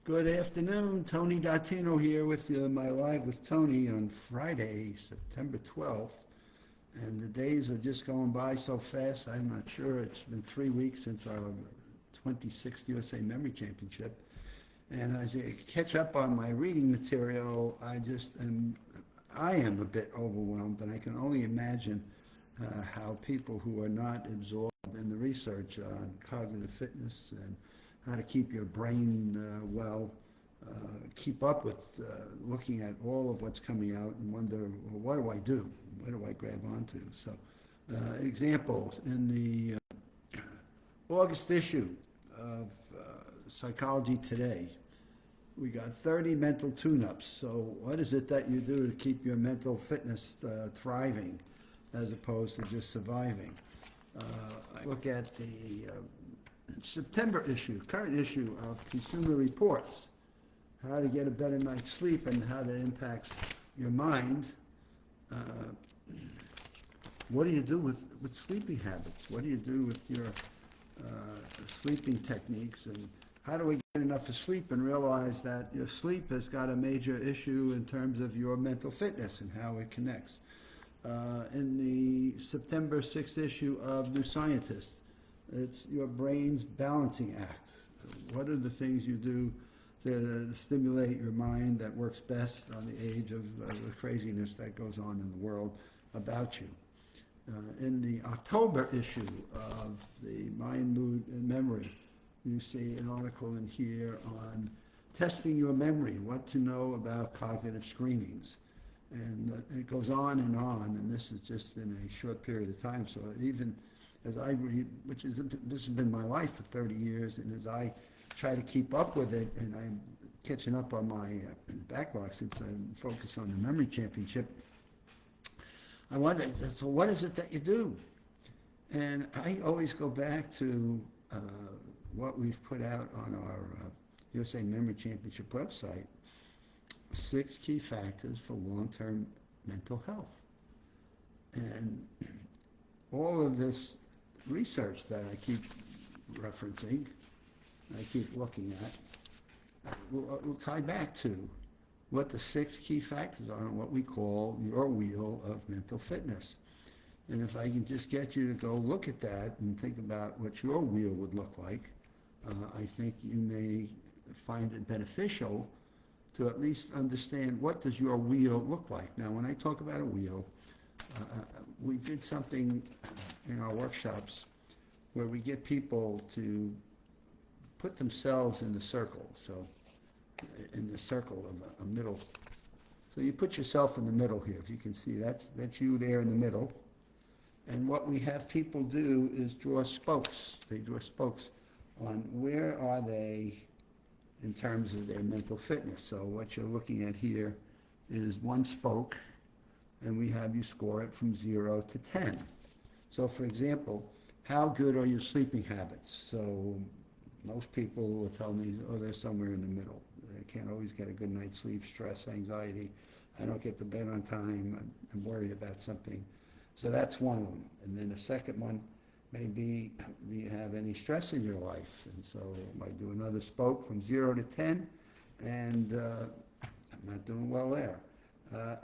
Good afternoon, Tony Dattino here with my Live with Tony on Friday, September 12th. And the days are just going by so fast, I'm not sure. It's been 3 weeks since our 26th USA Memory Championship. And as I catch up on my reading material, I am a bit overwhelmed, and I can only imagine how people who are not absorbed in the research on cognitive fitness and how to keep your brain well, keep up with looking at all of what's coming out and wonder, well, what do I do? What do I grab onto? So, examples in the August issue of Psychology Today, we got 30 mental tune-ups. So what is it that you do to keep your mental fitness thriving as opposed to just surviving? I look at the September issue, current issue of Consumer Reports, how to get a better night's sleep and how that impacts your mind. What do you do with sleeping habits? What do you do with your sleeping techniques? And how do we get enough of sleep and realize that your sleep has got a major issue in terms of your mental fitness and how it connects? In the September 6th issue of New Scientist, it's your brain's balancing act. What are the things you do to stimulate your mind that works best on the age of the craziness that goes on in the world about you? In the October issue of the Mind, Mood, and Memory, you see an article in here on testing your memory, what to know about cognitive screenings. And it goes on, and this is just in a short period of time. So even as I read, this has been my life for 30 years, and as I try to keep up with it, and I'm catching up on my backlog since I'm focused on the Memory Championship, I wonder, so what is it that you do? And I always go back to what we've put out on our USA Memory Championship website, 6 key factors for long-term mental health. And all of this research that I keep referencing, I keep looking at, will tie back to what the 6 key factors are and what we call your wheel of mental fitness. And if I can just get you to go look at that and think about what your wheel would look like, I think you may find it beneficial to at least understand what does your wheel look like. Now, when I talk about a wheel, we did something in our workshops where we get people to put themselves in the circle, so in the circle of a middle. So you put yourself in the middle here, if you can see, that's you there in the middle. And what we have people do is draw spokes. They draw spokes on where are they in terms of their mental fitness. So what you're looking at here is one spoke, and we have you score it from 0 to 10. So for example, how good are your sleeping habits? So most people will tell me, oh, they're somewhere in the middle. They can't always get a good night's sleep, stress, anxiety. I don't get to bed on time. I'm worried about something. So that's one of them. And then the second one may be, do you have any stress in your life? And so I do another spoke from 0 to 10, and I'm not doing well there.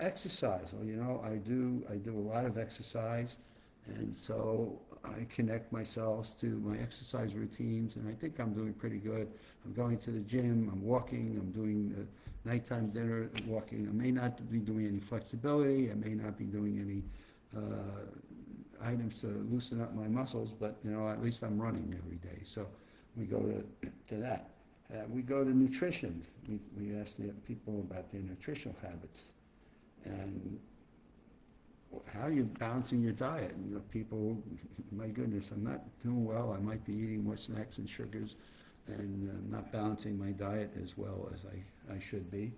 Exercise. Well, you know, I do a lot of exercise, and so I connect myself to my exercise routines, and I think I'm doing pretty good. I'm going to the gym, I'm walking, I'm doing nighttime dinner, walking. I may not be doing any flexibility, I may not be doing any items to loosen up my muscles, but you know, at least I'm running every day. So we go to that. We go to nutrition. We ask the people about their nutritional habits and how you're balancing your diet. And you know, people, my goodness, I'm not doing well. I might be eating more snacks and sugars and not balancing my diet as well as I should be.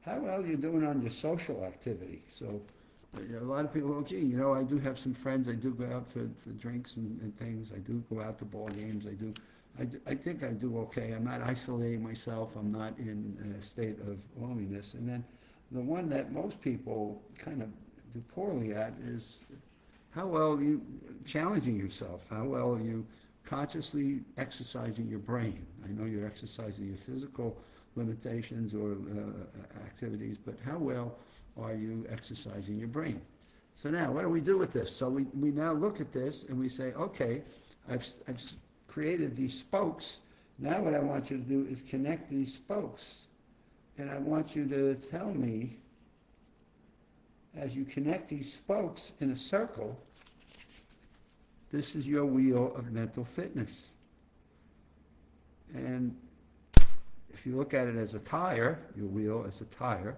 How well you're doing on your social activity. So a lot of people, well, gee, you know, I do have some friends. I do go out for drinks and things. I do go out to ball games. I think I do okay. I'm not isolating myself. I'm not in a state of loneliness. And then the one that most people kind of do poorly at is how well are you challenging yourself? How well are you consciously exercising your brain. I know you're exercising your physical limitations or activities, but how well are you exercising your brain? So now, what do we do with this? So we now look at this and we say, okay, I've created these spokes. Now what I want you to do is connect these spokes. And I want you to tell me, as you connect these spokes in a circle, this is your wheel of mental fitness. And if you look at it as a tire, your wheel as a tire,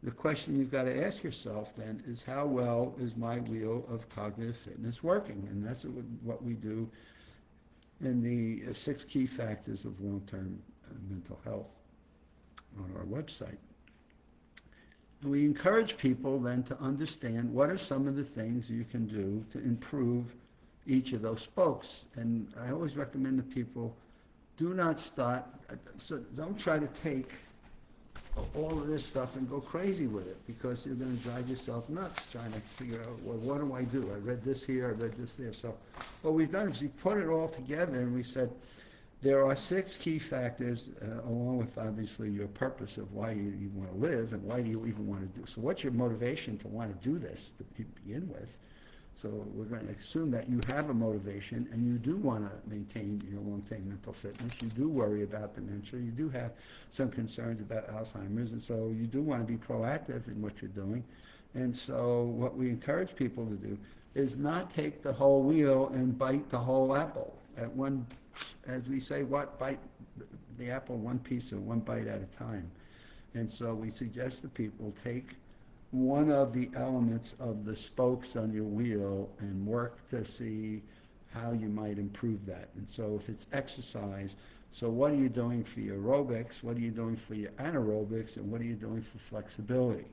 the question you've got to ask yourself then is, how well is my wheel of cognitive fitness working? And that's what we do in the 6 key factors of long-term mental health on our website. And we encourage people then to understand what are some of the things you can do to improve each of those spokes. And I always recommend to people, do not start, so don't try to take all of this stuff and go crazy with it, because you're going to drive yourself nuts trying to figure out, well, what do I do? I read this here, I read this there. So what we've done is we put it all together and we said, there are 6 key factors, along with obviously your purpose of why you want to live and why do you even want to do. So what's your motivation to want to do this to begin with? So we're going to assume that you have a motivation and you do want to maintain your long-term mental fitness. You do worry about dementia. You do have some concerns about Alzheimer's. And so you do want to be proactive in what you're doing. And so what we encourage people to do is not take the whole wheel and bite the whole apple at one, as we say, bite the apple one piece or one bite at a time. And so we suggest to people take one of the elements of the spokes on your wheel and work to see how you might improve that. And so if it's exercise, so what are you doing for your aerobics, what are you doing for your anaerobics, and what are you doing for flexibility?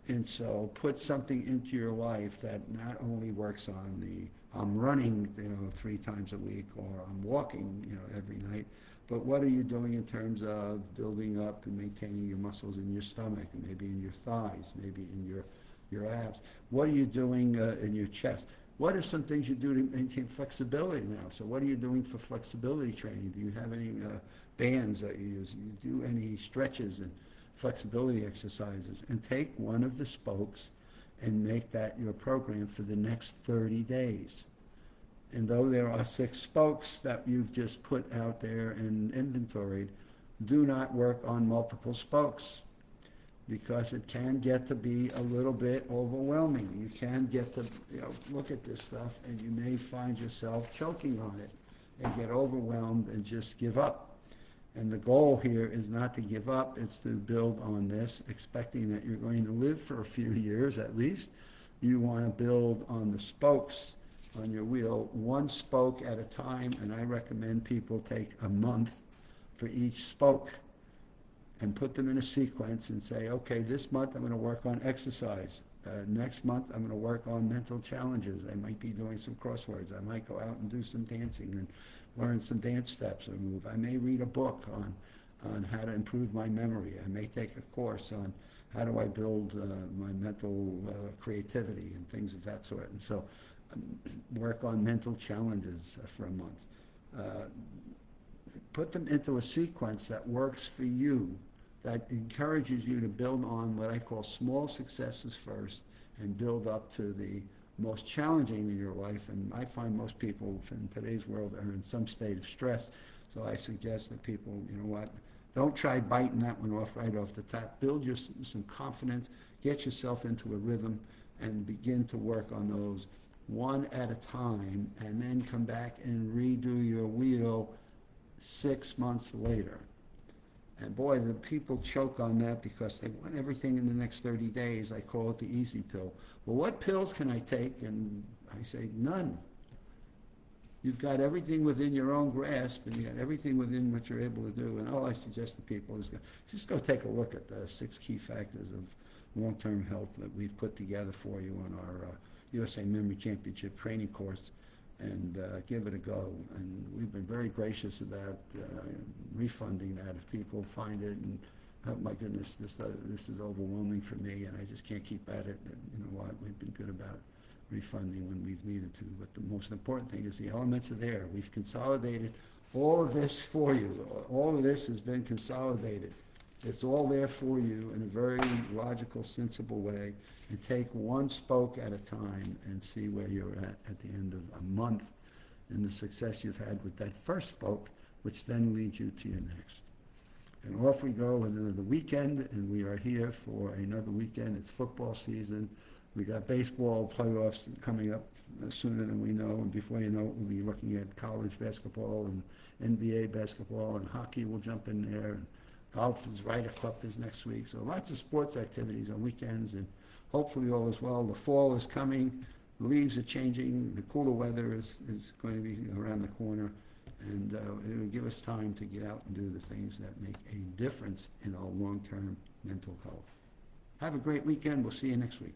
And so put something into your life that not only works on the, I'm running 3 times a week, or I'm walking every night, but what are you doing in terms of building up and maintaining your muscles in your stomach, and maybe in your thighs, maybe in your abs? What are you doing in your chest? What are some things you do to maintain flexibility now? So what are you doing for flexibility training? Do you have any bands that you use? Do you do any stretches and flexibility exercises? And take one of the spokes and make that your program for the next 30 days. And though there are 6 spokes that you've just put out there and inventoried, do not work on multiple spokes, because it can get to be a little bit overwhelming. You can get to look at this stuff and you may find yourself choking on it and get overwhelmed and just give up. And the goal here is not to give up, it's to build on this, expecting that you're going to live for a few years at least. You want to build on the spokes on your wheel, one spoke at a time, and I recommend people take a month for each spoke and put them in a sequence and say, okay, this month I'm going to work on exercise. Next month I'm going to work on mental challenges. I might be doing some crosswords. I might go out and do some dancing and learn some dance steps or move. I may read a book on how to improve my memory. I may take a course on how do I build my mental creativity and things of that sort. And so work on mental challenges for a month. Put them into a sequence that works for you, that encourages you to build on what I call small successes first and build up to the most challenging in your life. And I find most people in today's world are in some state of stress. So I suggest that people, don't try biting that one off right off the top. Build some confidence, get yourself into a rhythm, and begin to work on those one at a time, and then come back and redo your wheel 6 months later. And boy, the people choke on that because they want everything in the next 30 days. I call it the easy pill. Well, what pills can I take? And I say, none. You've got everything within your own grasp, and you got everything within what you're able to do. And all I suggest to people is just go take a look at the 6 key factors of long-term health that we've put together for you on our USA Memory Championship training course, and give it a go. And we've been very gracious about refunding that if people find it and, oh my goodness, this is overwhelming for me and I just can't keep at it. And you know what, we've been good about refunding when we've needed to. But the most important thing is the elements are there. We've consolidated all of this for you. All of this has been consolidated. It's all there for you in a very logical, sensible way, and take one spoke at a time and see where you're at the end of a month and the success you've had with that first spoke, which then leads you to your next. And off we go into the weekend, and we are here for another weekend. It's football season. We got baseball playoffs coming up sooner than we know, and before you know it, we'll be looking at college basketball and NBA basketball, and hockey will jump in there, and golf is Ryder Cup is next week. So lots of sports activities on weekends, and hopefully all is well. The fall is coming. The leaves are changing. The cooler weather is going to be around the corner, and it'll give us time to get out and do the things that make a difference in our long-term mental health. Have a great weekend. We'll see you next week.